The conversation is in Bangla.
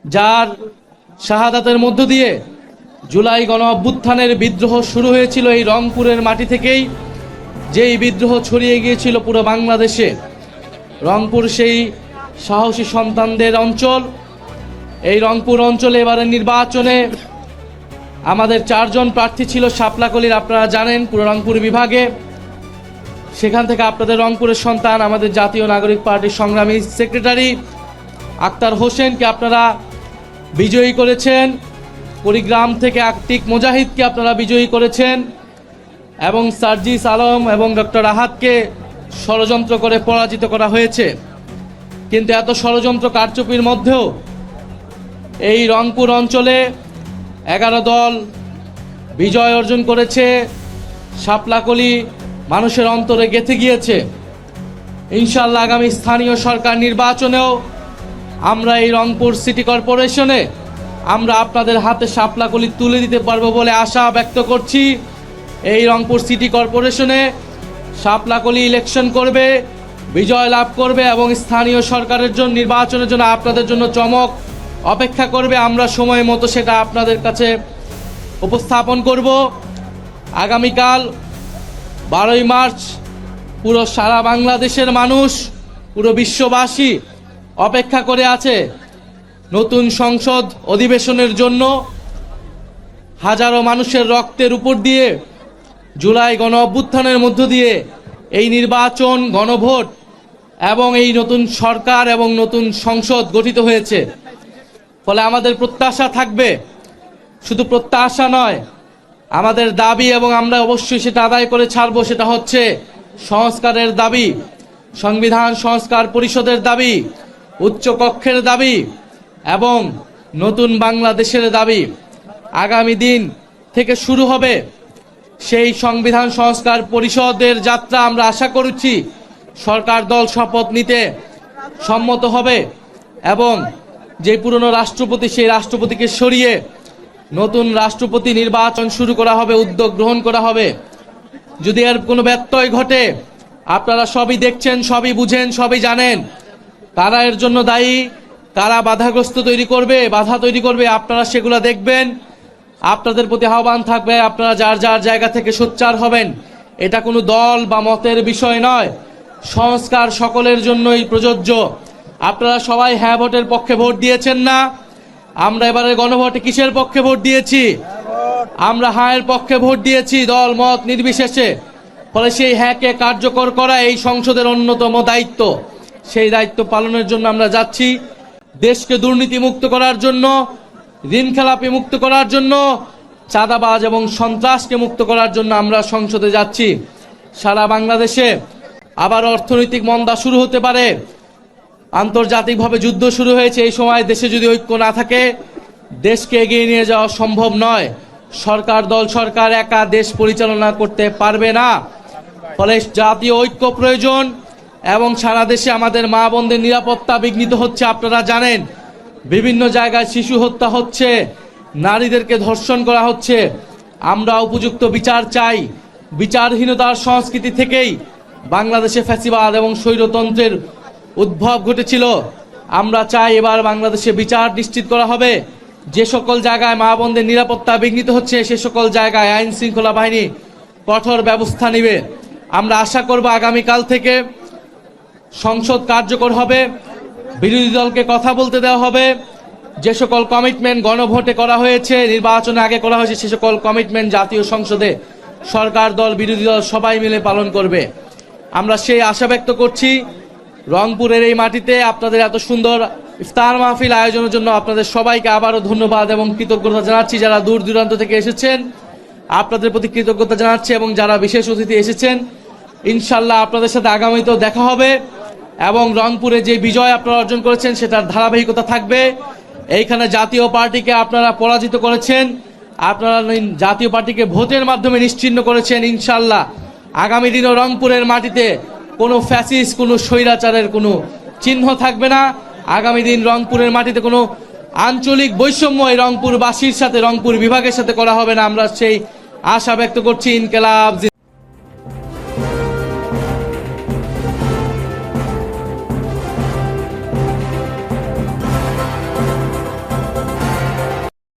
যার শাহাদাতের মধ্য দিয়ে জুলাই গণ অভ্যুত্থানের বিদ্রোহ শুরু হয়েছিল এই রংপুরের মাটি থেকেই, যেই বিদ্রোহ ছড়িয়ে গিয়েছিল পুরো বাংলাদেশে। রংপুর সেই সাহসী সন্তানদের অঞ্চল। এই রংপুর অঞ্চলে এবারের নির্বাচনে আমাদের 4 জন প্রার্থী ছিল শাপলাকলির, আপনারা জানেন, পুরো রংপুর বিভাগে। সেখান থেকে আপনাদের রংপুরের সন্তান আমাদের জাতীয় নাগরিক পার্টির সংগ্রামী সেক্রেটারি আক্তার হোসেনকে আপনারা বিজয়ী করেছেন। কুড়িগ্রাম থেকে আতিক মুজাহিদকে আপনারা বিজয়ী করেছেন এবং সার্জিস আলম এবং ডক্টর আহাদকে ষড়যন্ত্র করে পরাজিত করা হয়েছে। কিন্তু এত ষড়যন্ত্র কারচুপির মধ্যেও এই রংপুর অঞ্চলে 11 দল বিজয় অর্জন করেছে। শাপলাকলি মানুষের অন্তরে গেঁথে গিয়েছে। ইনশাআল্লাহ আগামী স্থানীয় সরকার নির্বাচনেও আমরা এই রংপুর সিটি কর্পোরেশনে আমরা আপনাদের হাতে শাপলাকলি তুলে দিতে পারবো বলে আশা ব্যক্ত করছি। এই রংপুর সিটি কর্পোরেশনে শাপলাকলি ইলেকশন করবে, বিজয় লাভ করবে এবং স্থানীয় সরকারের জন্য নির্বাচনের জন্য আপনাদের জন্য চমক অপেক্ষা করবে। আমরা সময় মতো সেটা আপনাদের কাছে উপস্থাপন করব। আগামীকাল 12ই মার্চ পুরো সারা বাংলাদেশের মানুষ, পুরো বিশ্ববাসী অপেক্ষা করে আছে নতুন সংসদ অধিবেশনের জন্য। হাজারো মানুষের রক্তের উপর দিয়ে জুলাই গণ অভ্যুত্থানের মধ্য দিয়ে এই নির্বাচন, গণভোট এবং এই নতুন সরকার এবং নতুন সংসদ গঠিত হয়েছে। ফলে আমাদের প্রত্যাশা থাকবে, শুধু প্রত্যাশা নয়, আমাদের দাবি এবং আমরা অবশ্যই সেটা আদায় করে ছাড়বো। সেটা হচ্ছে সংস্কারের দাবি, সংবিধান সংস্কার পরিষদের দাবি, উচ্চ কক্ষের দাবি এবং নতুন বাংলাদেশের দাবি। আগামী দিন থেকে শুরু হবে সেই সংবিধান সংস্কার পরিষদের যাত্রা। আমরা আশা করছি সরকার দল শপথ নিতে সম্মত হবে এবং যে পুরনো রাষ্ট্রপতি, সেই রাষ্ট্রপতিকে সরিয়ে নতুন রাষ্ট্রপতি নির্বাচন শুরু করা হবে, উদ্যোগ গ্রহণ করা হবে। যদি এর কোনো ব্যত্যয় ঘটে, আপনারা সবই দেখছেন, সবই বুঝেন, সবই জানেন কারা এর জন্য দায়ী, কারা বাধাগ্রস্ত বাধা তৈরি করবে, আপনারা সেগুলো দেখবেন। আপনাদের প্রতি আহ্বান থাকবে, আপনারা যার যার জায়গা থেকে সোচ্চার হবেন। এটা কোনো দল বা মতের বিষয় নয়, সংস্কার সকলের জন্যই প্রযোজ্য। আপনারা সবাই হ্যাঁ ভোটের পক্ষে ভোট দিয়েছেন না? আমরা এবারে গণভোটে কিসের পক্ষে ভোট দিয়েছি? আমরা হ্যাঁয়ের পক্ষে ভোট দিয়েছি, দল মত নির্বিশেষে। ফলে সেই হ্যাঁকে কার্যকর করা এই সংসদের অন্যতম দায়িত্ব। সেই দায়িত্ব পালনের জন্য আমরা যাচ্ছি। দেশকে দুর্নীতি মুক্ত করার জন্য, ঋণ খেলাপি মুক্ত করার জন্য, চাঁদাবাজ এবং সন্ত্রাসকে মুক্ত করার জন্য আমরা সংসদে যাচ্ছি। সারা বাংলাদেশে আবার অর্থনৈতিক মন্দা শুরু হতে পারে, আন্তর্জাতিকভাবে যুদ্ধ শুরু হয়েছে। এই সময় দেশে যদি ঐক্য না থাকে, দেশকে এগিয়ে নিয়ে যাওয়া সম্ভব নয়। সরকার একা দেশ পরিচালনা করতে পারবে না। ফলে জাতীয় ঐক্য প্রয়োজন এবং সারা দেশে আমাদের মা বোনদের নিরাপত্তা বিঘ্নিত হচ্ছে। আপনারা জানেন বিভিন্ন জায়গায় শিশু হত্যা হচ্ছে, নারীদেরকে ধর্ষণ করা হচ্ছে। আমরা উপযুক্ত বিচার চাই। বিচারহীনতার সংস্কৃতি থেকেই বাংলাদেশে ফ্যাসিবাদ এবং স্বৈরতন্ত্রের উদ্ভব ঘটেছিল। আমরা চাই এবার বাংলাদেশে বিচার নিশ্চিত করা হবে। যে সকল জায়গায় মা বোনদের নিরাপত্তা বিঘ্নিত হচ্ছে, সে সকল জায়গায় আইন শৃঙ্খলা বাহিনী কঠোর ব্যবস্থা নেবে। আমরা আশা করব আগামীকাল থেকে সংসদ কার্যকর হবে, বিরোধী দলকে কথা বলতে দেওয়া হবে। যে সকল কমিটমেন্ট গণভোটে করা হয়েছে, নির্বাচনে আগে করা হয়েছে, সে সকল কমিটমেন্ট জাতীয় সংসদে সরকার দল, বিরোধী দল সবাই মিলে পালন করবে। আমরা সেই আশা ব্যক্ত করছি। রংপুরের এই মাটিতে আপনাদের এত সুন্দর ইফতার মাহফিল আয়োজনের জন্য আপনাদের সবাইকে আবারও ধন্যবাদ এবং কৃতজ্ঞতা জানাচ্ছি। যারা দূর দূরান্ত থেকে এসেছেন, আপনাদের প্রতি কৃতজ্ঞতা জানাচ্ছি এবং যারা বিশেষ অতিথি এসেছেন, ইনশাল্লাহ আপনাদের সাথে আগামীতেও দেখা হবে এবং রংপুরে যে বিজয় আপনারা অর্জন করেছেন সেটার ধারাবাহিকতা থাকবে। এইখানে জাতীয় পার্টিকে আপনারা পরাজিত করেছেন, আপনারা জাতীয় পার্টিকে ভোটের মাধ্যমে নিশ্চিহ্ন করেছেন। ইনশাল্লাহ আগামী দিনও রংপুরের মাটিতে কোনো ফ্যাসিস্ট, কোনো স্বৈরাচারের কোনো চিহ্ন থাকবে না। আগামী দিন রংপুরের মাটিতে কোনো আঞ্চলিক বৈষম্য এই রংপুরবাসীর সাথে, রংপুর বিভাগের সাথে করা হবে না। আমরা সেই আশা ব্যক্ত করছি। ইনকিলাব।